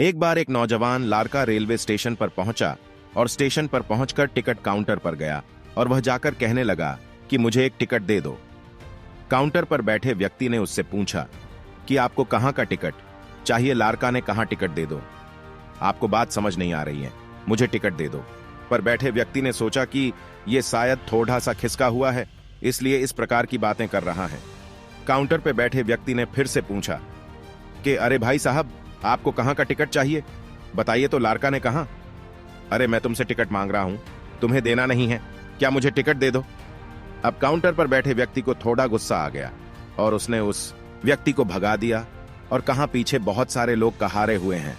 एक बार एक नौजवान लारका रेलवे स्टेशन पर पहुंचा और स्टेशन पर पहुंचकर टिकट काउंटर पर गया और वह जाकर कहने लगा कि मुझे एक टिकट दे दो। काउंटर पर बैठे व्यक्ति ने उससे पूछा कि आपको कहां का टिकट चाहिए। लारका ने कहा टिकट दे दो। आपको बात समझ नहीं आ रही है, मुझे टिकट दे दो। पर बैठे व्यक्ति ने सोचा कि यह शायद थोड़ा सा खिसका हुआ है, इसलिए इस प्रकार की बातें कर रहा है। काउंटर पर बैठे व्यक्ति ने फिर से पूछा कि अरे भाई साहब, आपको कहां का टिकट चाहिए, बताइए तो। लारका ने कहा, अरे मैं तुमसे टिकट मांग रहा हूं, तुम्हें देना नहीं है क्या, मुझे टिकट दे दो। अब काउंटर पर बैठे व्यक्ति को थोड़ा गुस्सा आ गया और उसने उस व्यक्ति को भगा दिया और कहा, पीछे बहुत सारे लोग कहारे हुए हैं,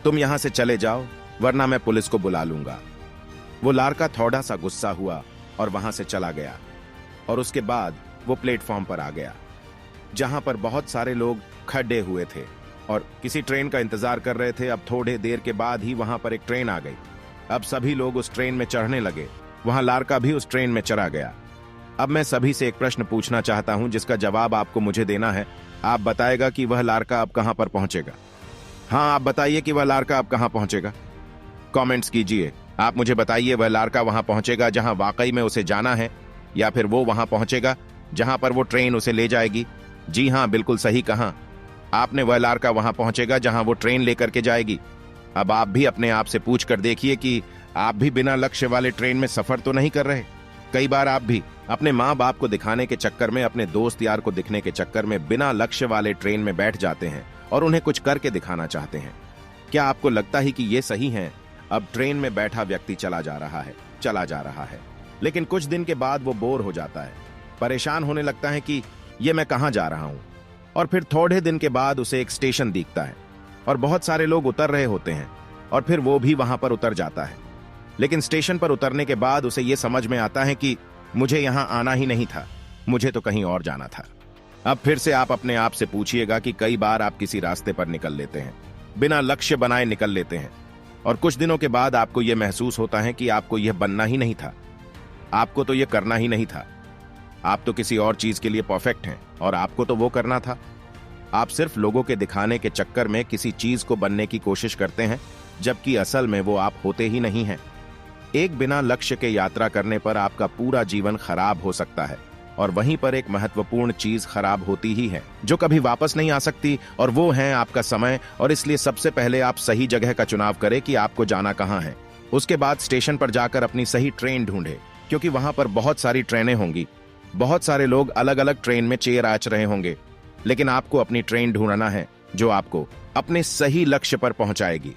तुम यहां से चले जाओ वरना मैं पुलिस को बुला लूंगा। वो लारका थोड़ा सा गुस्सा हुआ और वहां से चला गया और उसके बाद वो प्लेटफॉर्म पर आ गया जहां पर बहुत सारे लोग खड़े हुए थे और किसी ट्रेन का इंतजार कर रहे थे। अब थोड़े देर के बाद ही वहां पर एक ट्रेन आ गई। अब सभी लोग उस ट्रेन में चढ़ने लगे। वहां लारका भी उस ट्रेन में चढ़ा गया। अब मैं सभी से एक प्रश्न पूछना चाहता हूं जिसका जवाब आपको मुझे देना है। आप बताएगा कि वह लारका अब कहां पर पहुंचेगा। हाँ, आप बताइए कि वह लारका अब कहां पहुंचेगा। कमेंट्स कीजिए। आप मुझे बताइए, वह लारका वहां पहुंचेगा जहां वाकई में उसे जाना है, या फिर वो वहां पहुंचेगा जहां पर वो ट्रेन उसे ले जाएगी। जी हाँ, बिल्कुल सही कहा आपने, वह लारका वहां पहुंचेगा जहां वो ट्रेन लेकर के जाएगी। अब आप भी अपने आप से पूछ कर देखिए कि आप भी बिना लक्ष्य वाले ट्रेन में सफर तो नहीं कर रहे। कई बार आप भी अपने माँ बाप को दिखाने के चक्कर में, अपने दोस्त यार को दिखने के चक्कर में बिना लक्ष्य वाले ट्रेन में बैठ जाते हैं और उन्हें कुछ करके दिखाना चाहते हैं। क्या आपको लगता है कि ये सही है? अब ट्रेन में बैठा व्यक्ति चला जा रहा है, लेकिन कुछ दिन के बाद वो बोर हो जाता है, परेशान होने लगता है कि ये मैं कहां जा रहा हूं। और फिर थोड़े दिन के बाद उसे एक स्टेशन दिखता है और बहुत सारे लोग उतर रहे होते हैं और फिर वो भी वहां पर उतर जाता है। लेकिन स्टेशन पर उतरने के बाद उसे यह समझ में आता है कि मुझे यहां आना ही नहीं था, मुझे तो कहीं और जाना था। अब फिर से आप अपने आप से पूछिएगा कि कई बार आप किसी रास्ते पर निकल लेते हैं, बिना लक्ष्य बनाए निकल लेते हैं, और कुछ दिनों के बाद आपको यह महसूस होता है कि आपको यह बनना ही नहीं था, आपको तो यह करना ही नहीं था। आप तो किसी और चीज के लिए परफेक्ट हैं और आपको तो वो करना था। आप सिर्फ लोगों के दिखाने के चक्कर में किसी चीज को बनने की कोशिश करते हैं, जबकि असल में वो आप होते ही नहीं हैं। एक बिना लक्ष्य के यात्रा करने पर आपका पूरा जीवन खराब हो सकता है, और वहीं पर एक महत्वपूर्ण चीज खराब होती ही है जो कभी वापस नहीं आ सकती, और वो है आपका समय। और इसलिए सबसे पहले आप सही जगह का चुनाव करें कि आपको जाना कहां है। उसके बाद स्टेशन पर जाकर अपनी सही ट्रेन ढूंढे, क्योंकि वहां पर बहुत सारी ट्रेनें होंगी, बहुत सारे लोग अलग अलग ट्रेन में चेयर आच रहे होंगे, लेकिन आपको अपनी ट्रेन ढूंढना है जो आपको अपने सही लक्ष्य पर पहुंचाएगी।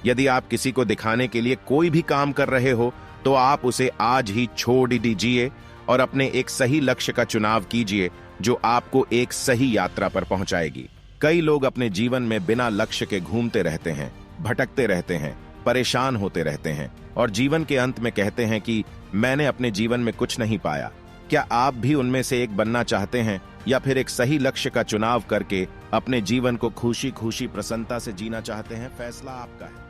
यदि आप किसी को दिखाने के लिए कोई भी काम कर रहे हो तो आप उसे आज ही छोड़ दीजिए और अपने एक सही लक्ष्य का चुनाव कीजिए जो आपको एक सही यात्रा पर पहुंचाएगी। कई लोग अपने जीवन में बिना लक्ष्य के घूमते रहते हैं, भटकते रहते हैं, परेशान होते रहते हैं और जीवन के अंत में कहते हैं कि मैंने अपने जीवन में कुछ नहीं पाया। क्या आप भी उनमें से एक बनना चाहते हैं, या फिर एक सही लक्ष्य का चुनाव करके अपने जीवन को खुशी खुशी प्रसन्नता से जीना चाहते हैं? फैसला आपका है।